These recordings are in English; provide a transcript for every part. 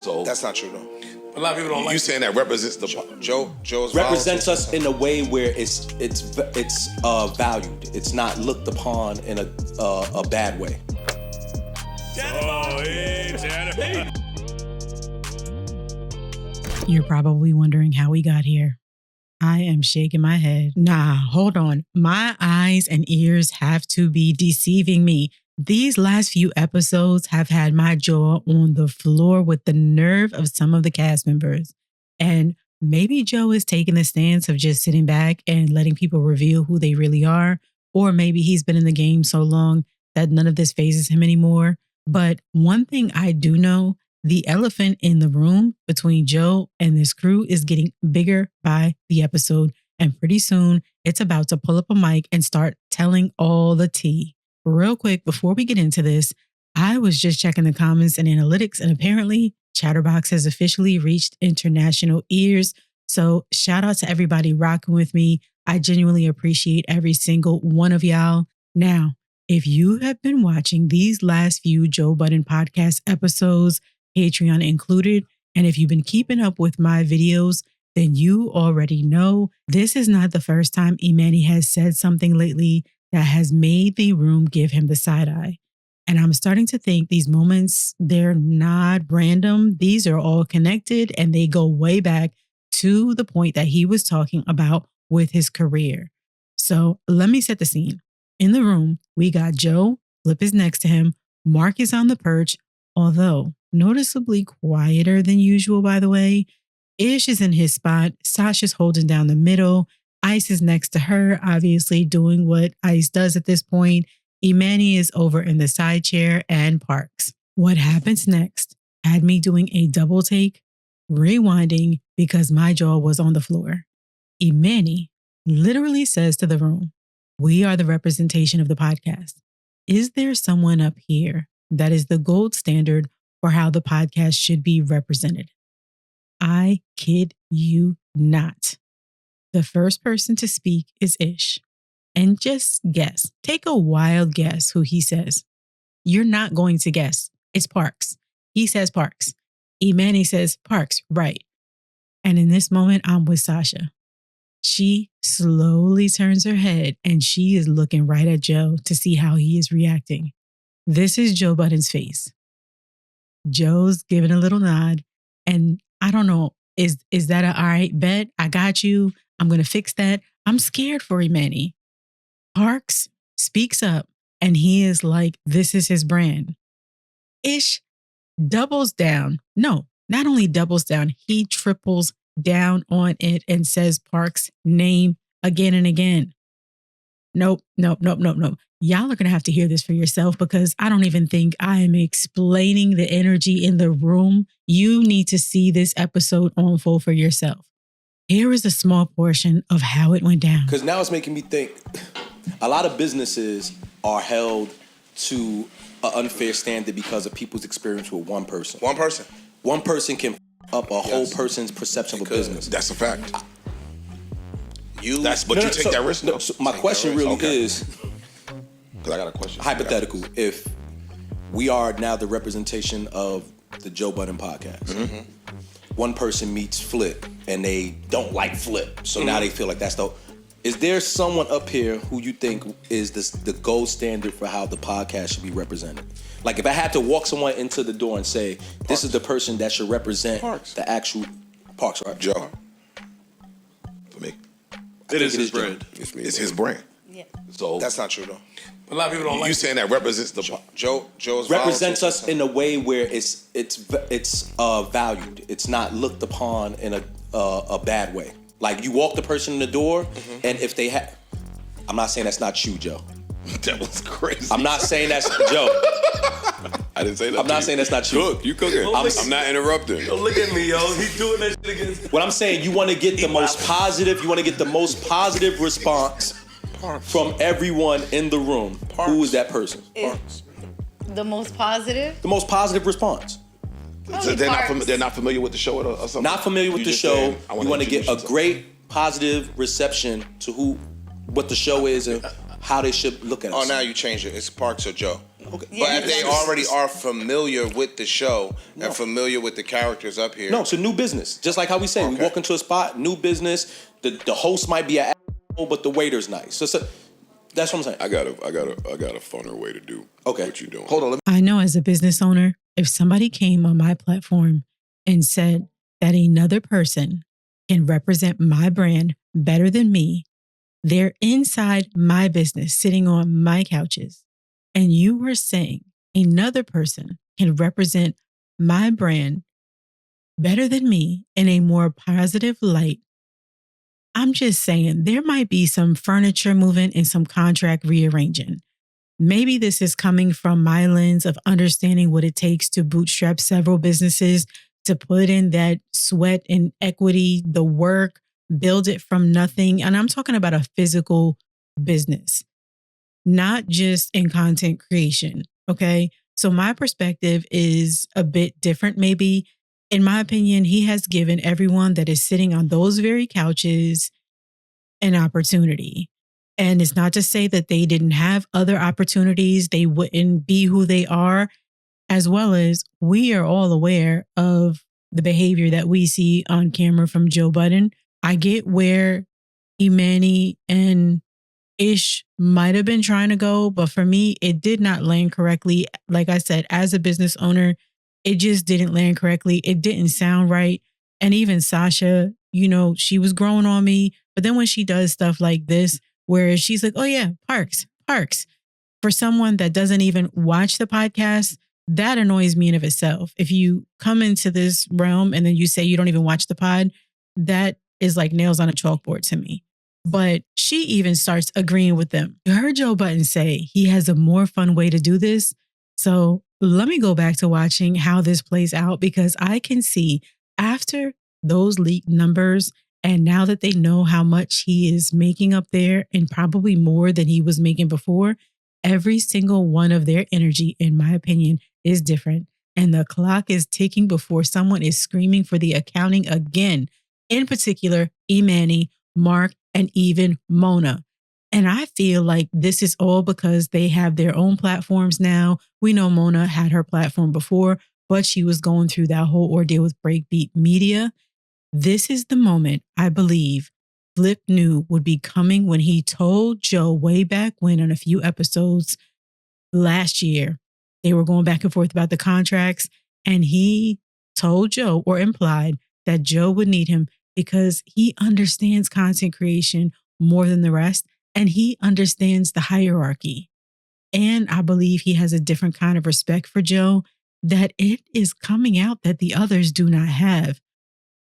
So that's not true though. A lot of people don't like. You saying that represents the Joe's represents us in a way where it's valued. It's not looked upon in a bad way. You're probably wondering how we got here. I am shaking my head. Nah, hold on. My eyes and ears have to be deceiving me. These last few episodes have had my jaw on the floor with the nerve of some of the cast members. And maybe Joe is taking the stance of just sitting back and letting people reveal who they really are. Or maybe he's been in the game so long that none of this phases him anymore. But one thing I do know, the elephant in the room between Joe and this crew is getting bigger by the episode. And pretty soon, it's about to pull up a mic and start telling all the tea. Real quick, before we get into this, I was just checking the comments and analytics, and apparently Chatterboxx has officially reached international ears. So shout out to everybody rocking with me. I genuinely appreciate every single one of y'all. Now, if you have been watching these last few Joe Budden Podcast episodes, Patreon included, and if you've been keeping up with my videos, then you already know this is not the first time Emanny has said something lately that has made the room give him the side eye. And I'm starting to think these moments, they're not random. These are all connected and they go way back to the point that he was talking about with his career. So let me set the scene. In the room, we got Joe, Flip is next to him, Marc is on the perch, although noticeably quieter than usual, by the way. Ish is in his spot, Sasha's holding down the middle, Ice is next to her, obviously doing what Ice does at this point. Emanny is over in the side chair and Parks. What happens next had me doing a double take, rewinding because my jaw was on the floor. Emanny literally says to the room, "We are the representation of the podcast. Is there someone up here that is the gold standard for how the podcast should be represented?" I kid you not. The first person to speak is Ish. And just guess, take a wild guess who he says. You're not going to guess. It's Parks. He says Parks. Emanny says Parks, right. And in this moment, I'm with Sasha. She slowly turns her head and she is looking right at Joe to see how he is reacting. This is Joe Budden's face. Joe's giving a little nod and I don't know, is that an all right bet? I got you. I'm going to fix that. I'm scared for Emanny. Parks speaks up and he is like, this is his brand. Ish doubles down. No, not only doubles down, he triples down on it and says Parks' name again and again. Nope. Y'all are going to have to hear this for yourself because I don't even think I am explaining the energy in the room. You need to see this episode on full for yourself. Here is a small portion of how it went down. Because now it's making me think a lot of businesses are held to an unfair standard because of people's experience with one person. One person. One person can up a whole person's perception of a business. That's a fact. You take that risk. No, so my question really is, because I got a question. Hypothetical. If we are now the representation of the Joe Budden Podcast, mm-hmm. One person meets Flip and they don't like Flip, so now they feel like that's the. Is there someone up here who you think is the gold standard for how the podcast should be represented? Like if I had to walk someone into the door and say, this is the person that should represent the actual Parks, right? Joe. For me. It is his brand. It's his brand. Yeah. So that's not true though. A lot of people don't like. You saying that represents the Joe's represents us in a way where it's valued. It's not looked upon in a bad way. Like you walk the person in the door, and if they have, I'm not saying that's not you, Joe. That was crazy. I'm not saying that's Joe. I didn't say that. I'm not saying that's not you. Cook, you cooking. I'm not interrupting. Yo, look at me, yo. He's doing that shit again. What I'm saying, you want to get the most positive. You want to get the most positive response from everyone in the room. Who is that person? The most positive? The most positive response. So they're not familiar with the show or something? Not familiar with the show. You want to get a great positive reception to what the show is and how they should look at us. Oh, now you changed it. It's Parks or Joe. But if they already are familiar with the show and familiar with the characters up here. No, it's a new business. Just like how we say, we walk into a spot, new business. The host might be an asshole, but the waiter's nice. So that's what I'm saying. I got a funner way to do what you're doing. Hold on. I know as a business owner, if somebody came on my platform and said that another person can represent my brand better than me, they're inside my business, sitting on my couches, and you were saying another person can represent my brand better than me in a more positive light, I'm just saying there might be some furniture moving and some contract rearranging. Maybe this is coming from my lens of understanding what it takes to bootstrap several businesses, to put in that sweat and equity, the work, build it from nothing. And I'm talking about a physical business, not just in content creation. Okay. So my perspective is a bit different, maybe. In my opinion, he has given everyone that is sitting on those very couches an opportunity. And it's not to say that they didn't have other opportunities, they wouldn't be who they are, as well as we are all aware of the behavior that we see on camera from Joe Budden. I get where Emanny and Ish might have been trying to go, but for me, it did not land correctly. Like I said, as a business owner, it just didn't land correctly. It didn't sound right. And even Sasha, she was growing on me. But then when she does stuff like this, where she's like, oh yeah, parks. For someone that doesn't even watch the podcast, that annoys me in of itself. If you come into this realm and then you say you don't even watch the pod, that is like nails on a chalkboard to me. But she even starts agreeing with them. You heard Joe Budden say he has a more fun way to do this. So let me go back to watching how this plays out, because I can see after those leaked numbers, and now that they know how much he is making up there and probably more than he was making before, every single one of their energy, in my opinion, is different. And the clock is ticking before someone is screaming for the accounting again. In particular, Emanny, Marc, and even Mona. And I feel like this is all because they have their own platforms now. We know Mona had her platform before, but she was going through that whole ordeal with Breakbeat Media. This is the moment I believe Flip knew would be coming when he told Joe way back when on a few episodes last year, they were going back and forth about the contracts. And he told Joe, or implied, that Joe would need him because he understands content creation more than the rest. And he understands the hierarchy. And I believe he has a different kind of respect for Joe that it is coming out that the others do not have.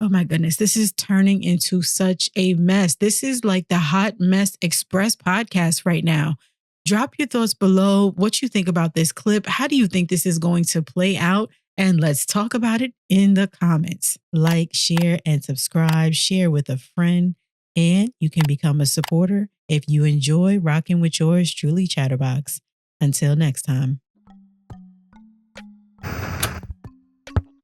Oh my goodness, this is turning into such a mess. This is like the Hot Mess Express podcast right now. Drop your thoughts below what you think about this clip. How do you think this is going to play out? And let's talk about it in the comments. Like, share, and subscribe. Share with a friend. And you can become a supporter if you enjoy rocking with yours truly, Chatterboxx. Until next time.